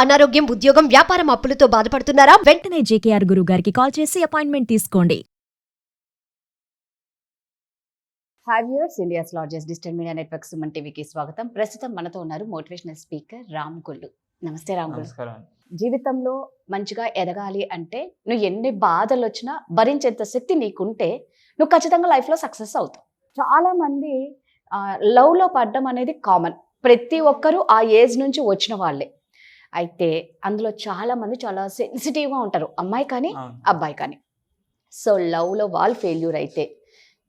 అనారోగ్యం, ఉద్యోగం, వ్యాపారం అప్పులతో బాధపడుతున్నారా? వెంటనే జేకేఆర్ గురువు గారికి కాల్ చేసి అపాయింట్మెంట్ తీసుకోండి. Hi viewers, India's largest digital media network Suman టీవీకి స్వాగతం. ప్రస్తుతం మనతో ఉన్నారు మోటివేషనల్ స్పీకర్ రామ్ గుళ్ళు. నమస్తే రామ్ గుళ్ళు. నమస్కారం. జీవితంలో మంచిగా ఎదగాలి అంటే నువ్వు ఎన్ని బాధలు వచ్చినా భరించేంత శక్తి నీకుంటే నువ్వు ఖచ్చితంగా లైఫ్లో సక్సెస్ అవుతావు. చాలా మంది లవ్లో పడడం అనేది కామన్. ప్రతి ఒక్కరూ ఆ ఏజ్ నుంచి వచ్చిన వాళ్ళే. అయితే అందులో చాలా మంది చాలా సెన్సిటివ్గా ఉంటారు, అమ్మాయి కానీ అబ్బాయి కానీ. సో లవ్లో వాళ్ళు ఫెయిల్యూర్ అయితే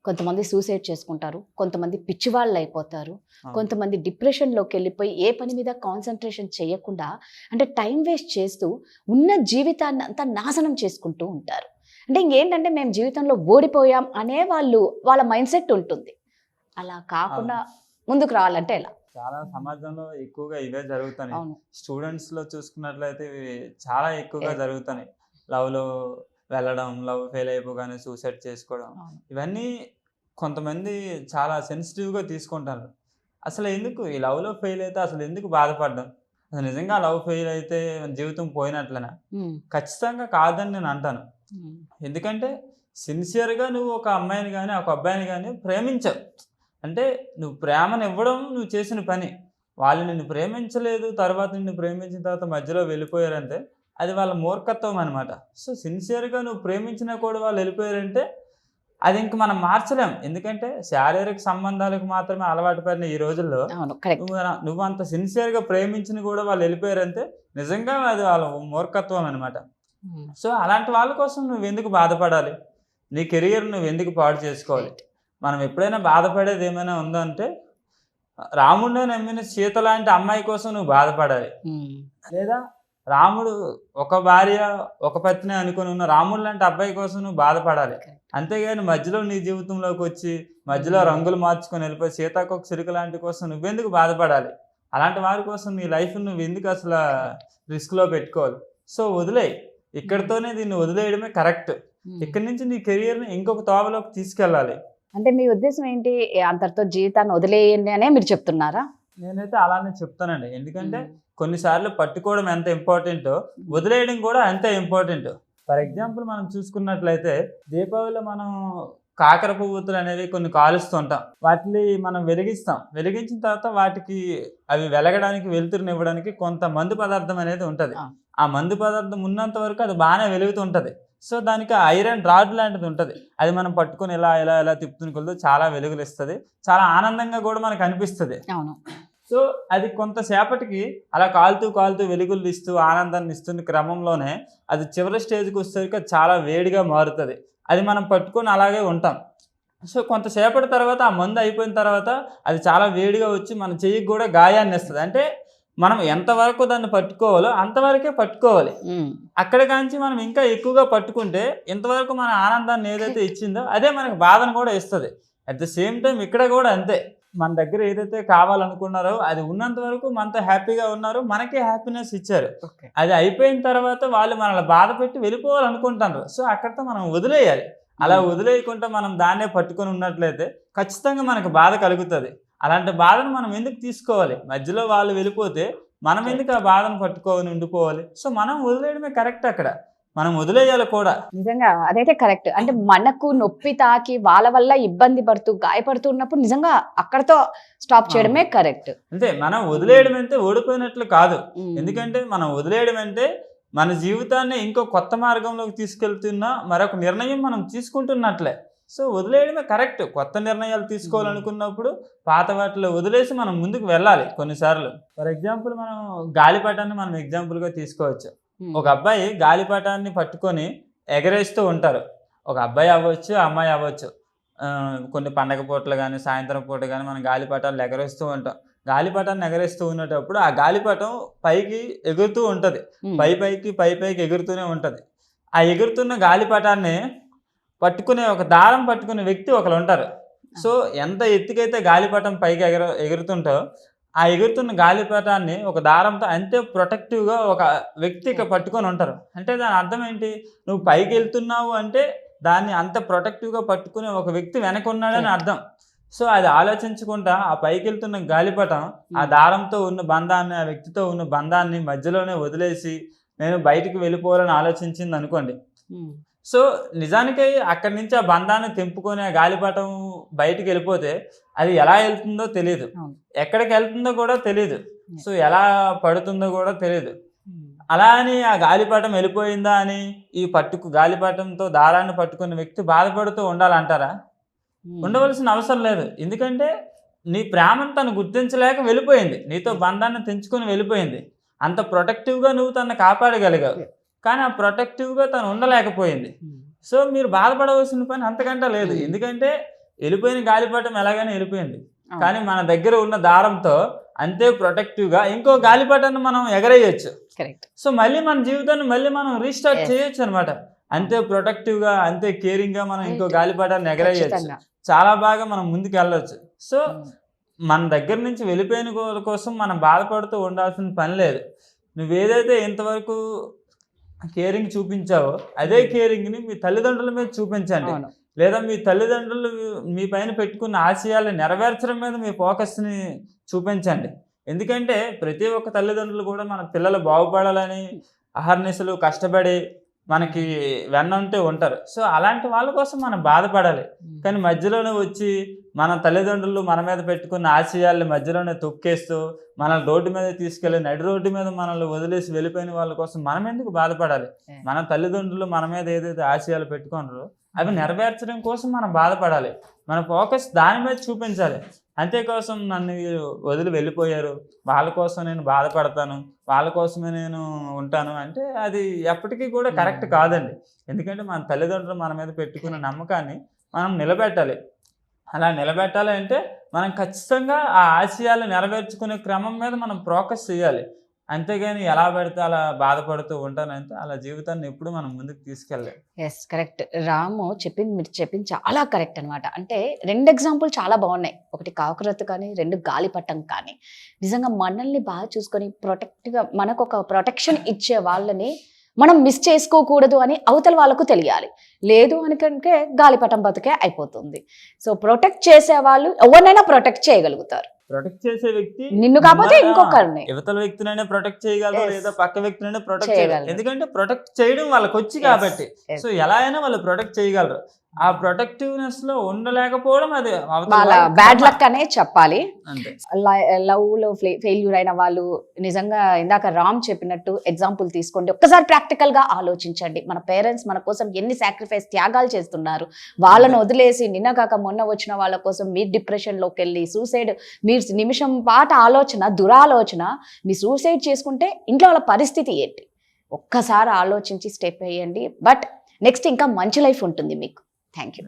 కొంతమంది సూసైడ్ చేసుకుంటారు, కొంతమంది పిచ్చివాళ్ళు అయిపోతారు, కొంతమంది డిప్రెషన్లోకి వెళ్ళిపోయి ఏ పని మీద కాన్సన్ట్రేషన్ చేయకుండా అంటే టైం వేస్ట్ చేస్తూ ఉన్న జీవితాన్ని అంతా నాశనం చేసుకుంటూ ఉంటారు. అంటే ఇంకేంటంటే మేము జీవితంలో ఓడిపోయాం అనే వాళ్ళ మైండ్ సెట్ ఉంటుంది. అలా కాకుండా ముందుకు రావాలంటే ఎలా? చాలా సమాజంలో ఎక్కువగా ఇవే జరుగుతున్నాయి. స్టూడెంట్స్ లో చూసుకున్నట్లయితే ఇవి చాలా ఎక్కువగా జరుగుతున్నాయి. లవ్ లో వెళ్ళడం, లవ్ ఫెయిల్ అయిపోగానే సూసైడ్ చేసుకోవడం, ఇవన్నీ కొంతమంది చాలా సెన్సిటివ్గా తీసుకుంటారు. అసలు ఎందుకు ఈ లవ్లో ఫెయిల్ అయితే అసలు ఎందుకు బాధపడడం? అసలు నిజంగా లవ్ ఫెయిల్ అయితే జీవితం పోయినట్లనా? ఖచ్చితంగా కాదని నేను అంటాను. ఎందుకంటే సిన్సియర్గా నువ్వు ఒక అమ్మాయిని కానీ ఒక అబ్బాయిని కానీ ప్రేమించవు. అంటే నువ్వు ప్రేమను ఇవ్వడం నువ్వు చేసిన పని. వాళ్ళు నిన్ను ప్రేమించలేదు, తర్వాత నిన్ను ప్రేమించిన తర్వాత మధ్యలో వెళ్ళిపోయారంటే అది వాళ్ళ మూర్ఖత్వం అనమాట. సో సిన్సియర్గా నువ్వు ప్రేమించినా కూడా వాళ్ళు వెళ్ళిపోయారంటే అది ఇంక మనం మార్చలేం. ఎందుకంటే శారీరక సంబంధాలకు మాత్రమే అలవాటు పడిన ఈ రోజుల్లో నువ్వు అంత సిన్సియర్గా ప్రేమించిన కూడా వాళ్ళు వెళ్ళిపోయారంటే నిజంగా అది వాళ్ళ మూర్ఖత్వం అనమాట. సో అలాంటి వాళ్ళ కోసం నువ్వు ఎందుకు బాధపడాలి? నీ కెరియర్ నువ్వు ఎందుకు పాడు చేసుకోవాలి? మనం ఎప్పుడైనా బాధపడేది ఏమైనా ఉందంటే రాముడినే నమ్మిన సీత లాంటి అమ్మాయి కోసం నువ్వు బాధపడాలి. లేదా రాముడు ఒక భార్య ఒక పత్ని అనుకుని ఉన్న రాముడు లాంటి అబ్బాయి కోసం నువ్వు బాధపడాలి. అంతేగాని మధ్యలో నీ జీవితంలోకి వచ్చి మధ్యలో రంగులు మార్చుకొని వెళ్ళిపోయి సీతాకొక చిలుక లాంటి కోసం నువ్వెందుకు బాధపడాలి? అలాంటి వారి కోసం నీ లైఫ్ నువ్వు ఎందుకు అసలు రిస్క్లో పెట్టుకోవాలి? సో వదిలేయి. ఇక్కడితోనే దీన్ని వదిలేయడమే కరెక్ట్. ఇక్కడి నుంచి నీ కెరియర్ని ఇంకొక తోవలోకి తీసుకెళ్ళాలి. అంటే మీ ఉద్దేశం ఏంటి? అంతటితో జీవితాన్ని వదిలేయండి అనే మీరు చెప్తున్నారా? నేనైతే అలానే చెప్తానండి. ఎందుకంటే కొన్నిసార్లు పట్టుకోవడం ఎంత ఇంపార్టెంటో వదిలేయడం కూడా అంతే ఇంపార్టెంట్. ఫర్ ఎగ్జాంపుల్ మనం చూసుకున్నట్లయితే దీపావళిలో మనం కాకర పువ్వుతులు అనేవి కొన్ని కాలుస్తూ ఉంటాం. వాటిని మనం వెలిగిస్తాం. వెలిగించిన తర్వాత వాటికి అవి వెలగడానికి, వెలుతురునివ్వడానికి కొంత మందు పదార్థం అనేది ఉంటుంది. ఆ మందు పదార్థం ఉన్నంత వరకు అది బాగానే వెలుగుతుంటుంది. సో దానికి ఐరన్ రాడ్ లాంటిది ఉంటుంది. అది మనం పట్టుకొని ఇలా ఇలా ఇలా తిప్పుతుని కొలుతూ చాలా వెలుగులు ఇస్తుంది. చాలా ఆనందంగా కూడా మనకు అనిపిస్తుంది. సో అది కొంతసేపటికి అలా కాలుతూ కాలుతూ వెలుగులు ఇస్తూ ఆనందాన్ని ఇస్తున్న క్రమంలోనే అది చివరి స్టేజ్కి వచ్చేసరికి అది చాలా వేడిగా మారుతుంది. అది మనం పట్టుకొని అలాగే ఉంటాం. సో కొంతసేపటి తర్వాత ఆ మందు అయిపోయిన తర్వాత అది చాలా వేడిగా వచ్చి మన చెయ్యికి కూడా గాయాన్ని ఇస్తుంది. అంటే మనం ఎంతవరకు దాన్ని పట్టుకోవాలో అంతవరకే పట్టుకోవాలి. అక్కడ కాంచి మనం ఇంకా ఎక్కువగా పట్టుకుంటే ఇంతవరకు మన ఆనందాన్ని ఏదైతే ఇచ్చిందో అదే మనకు బాధను కూడా ఇస్తుంది. అట్ ద సేమ్ టైం ఇక్కడ కూడా అంతే. మన దగ్గర ఏదైతే కావాలనుకున్నారో అది ఉన్నంత వరకు మనతో హ్యాపీగా ఉన్నారు, మనకే హ్యాపీనెస్ ఇచ్చారు. అది అయిపోయిన తర్వాత వాళ్ళు మనల్ని బాధ పెట్టి వెళ్ళిపోవాలనుకుంటారు. సో అక్కడితో మనం వదిలేయాలి. అలా వదిలేయకుండా మనం దాన్నే పట్టుకొని ఉన్నట్లయితే ఖచ్చితంగా మనకు బాధ కలుగుతుంది. అలాంటి బాధను మనం ఎందుకు తీసుకోవాలి? మధ్యలో వాళ్ళు వెళ్ళిపోతే మనం ఎందుకు ఆ బాధను పట్టుకోవాలి, ఉండిపోవాలి? సో మనం వదిలేయడమే కరెక్ట్. అక్కడ మనం వదిలేయాలి కూడా. నిజంగా అదైతే కరెక్ట్. అంటే మనకు నొప్పి తాకి వాళ్ళ వల్ల ఇబ్బంది పడుతూ గాయపడుతూ ఉన్నప్పుడు నిజంగా అక్కడతో స్టాప్ చేయడమే కరెక్ట్. అంతే. మనం వదిలేయడం అంటే ఓడిపోయినట్లు కాదు. ఎందుకంటే మనం వదిలేయడం అంటే మన జీవితాన్ని ఇంకో కొత్త మార్గంలోకి తీసుకెళ్తున్న మరొక నిర్ణయం మనం తీసుకుంటున్నట్లే. So వదిలేయడమే correct. కొత్త నిర్ణయాలు తీసుకోవాలనుకున్నప్పుడు పాత వాటిలో వదిలేసి మనం ముందుకు వెళ్ళాలి. కొన్నిసార్లు ఫర్ ఎగ్జాంపుల్ మనం గాలిపటాన్ని మనం ఎగ్జాంపుల్గా తీసుకోవచ్చు. ఒక అబ్బాయి గాలిపటాన్ని పట్టుకొని ఎగరేస్తూ ఉంటారు. ఒక అబ్బాయి అవ్వచ్చు, అమ్మాయి అవ్వచ్చు. కొన్ని పండగ పూటలు కానీ సాయంత్రం పూట కానీ మనం గాలిపటాలు ఎగరేస్తూ ఉంటాం. గాలిపటాన్ని ఎగరేస్తూ ఉన్నప్పుడు ఆ గాలిపటం పైకి ఎగురుతూ ఉంటుంది. పైకి ఎగురుతూనే ఉంటుంది. ఆ ఎగురుతున్న గాలిపటాన్ని పట్టుకునే ఒక దారం పట్టుకునే వ్యక్తి ఒకరు ఉంటారు. సో ఎంత ఎత్తుకైతే గాలిపటం పైకి ఎగురుతుంటో ఆ ఎగురుతున్న గాలిపటాన్ని ఒక దారంతో అంతే ప్రొటెక్టివ్గా ఒక వ్యక్తి పట్టుకొని ఉంటారు. అంటే దాని అర్థం ఏంటి? నువ్వు పైకి వెళ్తున్నావు అంటే దాన్ని అంత ప్రొటెక్టివ్గా పట్టుకునే ఒక వ్యక్తి వెనకున్నాడని అర్థం. సో అది ఆలోచించకుండా ఆ పైకి వెళ్తున్న గాలిపటం ఆ దారంతో ఉన్న బంధాన్ని, ఆ వ్యక్తితో ఉన్న బంధాన్ని మధ్యలోనే వదిలేసి నేను బయటికి వెళ్ళిపోవాలని ఆలోచించింది అనుకోండి. సో నిజానికి అక్కడి నుంచి ఆ బంధాన్ని తెంపుకొని ఆ గాలిపటం బయటికి వెళ్ళిపోతే అది ఎలా వెళ్తుందో తెలియదు, ఎక్కడికి వెళ్తుందో కూడా తెలియదు, సో ఎలా పడుతుందో కూడా తెలియదు. అలా అని ఆ గాలిపటం వెళ్ళిపోయిందా అని ఈ గాలిపటంతో దారాన్ని పట్టుకున్న వ్యక్తి బాధపడుతూ ఉండాలంటారా? ఉండవలసిన అవసరం లేదు. ఎందుకంటే నీ ప్రేమను తను గుర్తించలేక వెళ్ళిపోయింది, నీతో బంధాన్ని తెంచుకొని వెళ్ళిపోయింది. అంత ప్రొటెక్టివ్గా నువ్వు తను కాపాడగలిగావు, కానీ ఆ ప్రొటెక్టివ్గా తను ఉండలేకపోయింది. సో మీరు బాధపడవలసిన పని అంతకంటే లేదు. ఎందుకంటే వెళ్ళిపోయిన గాలిపటం ఎలాగైనా వెళ్ళిపోయింది, కానీ మన దగ్గర ఉన్న దారంతో అంతే ప్రొటెక్టివ్గా ఇంకో గాలిపటాన్ని మనం ఎగరేయచ్చు. సో మళ్ళీ మన జీవితాన్ని మళ్ళీ మనం రీస్టార్ట్ చేయొచ్చు అనమాట. అంతే ప్రొటెక్టివ్గా, అంతే కేరింగ్గా మనం ఇంకో గాలిపటాన్ని ఎగరేయచ్చు, చాలా బాగా మనం ముందుకు వెళ్ళవచ్చు. సో మన దగ్గర నుంచి వెళ్ళిపోయిన కోసం మనం బాధపడుతూ ఉండాల్సిన పని లేదు. నువ్వేదైతే ఇంతవరకు కేరింగ్ చూపించావో అదే కేరింగ్ని మీ తల్లిదండ్రుల మీద చూపించండి, లేదా మీ తల్లిదండ్రులు మీ పైన పెట్టుకున్న ఆశయాలు నెరవేర్చడం మీద మీ ఫోకస్ని చూపించండి. ఎందుకంటే ప్రతి ఒక్క తల్లిదండ్రులు కూడా మన పిల్లలు బాగుపడాలని అహర్నిశలు కష్టపడి మనకి వెన్నంటే ఉంటారు. సో అలాంటి వాళ్ళ కోసం మనం బాధపడాలి. కానీ మధ్యలోనే వచ్చి మన తల్లిదండ్రులు మన మీద పెట్టుకున్న ఆశయాల్ని మధ్యలోనే తొక్కేస్తూ మనల్ని రోడ్డు మీద తీసుకెళ్ళి నడి రోడ్డు మీద మనల్ని వదిలేసి వెళ్ళిపోయిన వాళ్ళ కోసం మనం ఎందుకు బాధపడాలి? మన తల్లిదండ్రులు మన మీద ఏదైతే ఆశయాలు పెట్టుకున్నారో అవి నెరవేర్చడం కోసం మనం బాధపడాలి. మన ఫోకస్ దాని మీద చూపించాలి. అంతేకోసం నన్ను వదిలి వెళ్ళిపోయారు, వాళ్ళ కోసం నేను బాధపడతాను, వాళ్ళ కోసమే నేను ఉంటాను అంటే అది ఎప్పటికీ కూడా కరెక్ట్ కాదండి. ఎందుకంటే మన తల్లిదండ్రులు మన మీద పెట్టుకున్న నమ్మకాన్ని మనం నిలబెట్టాలి. అలా నిలబెట్టాలి అంటే మనం ఖచ్చితంగా ఆ ఆశయాలు నెరవేర్చుకునే క్రమం మీద మనం ఫోకస్ చేయాలి. అంతేగాని ఎలా పడితే అలా బాధపడుతూ ఉంటానంటే అలా జీవితాన్ని ఎప్పుడు మనం ముందుకు తీసుకెళ్ళాలి. Yes, correct. రాము మీరు చెప్పింది చాలా కరెక్ట్ అనమాట. అంటే 2 ఎగ్జాంపుల్ చాలా బాగున్నాయి. ఒకటి కాకరత్తు కానీ, 2 గాలిపటం కానీ. నిజంగా మనల్ని బాగా చూసుకొని ప్రొటెక్ట్గా మనకు ఒక ప్రొటెక్షన్ ఇచ్చే వాళ్ళని మనం మిస్ చేసుకోకూడదు అని అవతల వాళ్ళకు తెలియాలి. లేదు అనుకంటే గాలిపటం బతుకే అయిపోతుంది. సో ప్రొటెక్ట్ చేసే వాళ్ళు ఎవరినైనా ప్రొటెక్ట్ చేయగలుగుతారు. ప్రొటెక్ట్ చేసే వ్యక్తి నిన్ను కాకపోతే ఇంకొకరిని, యువతల వ్యక్తినైనా ప్రొటెక్ట్ చేయగలరు, లేదా పక్క వ్యక్తినైనా ప్రొటెక్ట్ చేయగలరు. ఎందుకంటే ప్రొటెక్ట్ చేయడం వాళ్ళకి వచ్చి కాబట్టి. సో ఎలా అయినా వాళ్ళు ప్రొటెక్ట్ చేయగలరు. ఆ ప్రొటెక్టివ్నెస్ లో ఉండలేకపోవడం అది వాళ్ళ బ్యాడ్ లక్ అనే చెప్పాలి. లవ్ లో ఫెయిల్యూర్ అయిన వాళ్ళు నిజంగా ఇందాక రామ్ చెప్పినట్టు ఎగ్జాంపుల్ తీసుకోండి. ఒక్కసారి ప్రాక్టికల్ గా ఆలోచించండి. మన పేరెంట్స్ మన కోసం ఎన్ని సాక్రిఫైస్, త్యాగాలు చేస్తున్నారు. వాళ్ళను వదిలేసి నిన్న కాక మొన్న వచ్చిన వాళ్ళ కోసం మీరు డిప్రెషన్ లోకి వెళ్ళి సూసైడ్, మీరు నిమిషం పాట ఆలోచన, దురాలోచన, మీ సూసైడ్ చేసుకుంటే ఇంట్లో వాళ్ళ పరిస్థితి ఏంటి? ఒక్కసారి ఆలోచించి స్టెప్ వేయండి. బట్ నెక్స్ట్ ఇంకా మంచి లైఫ్ ఉంటుంది మీకు. Thank you.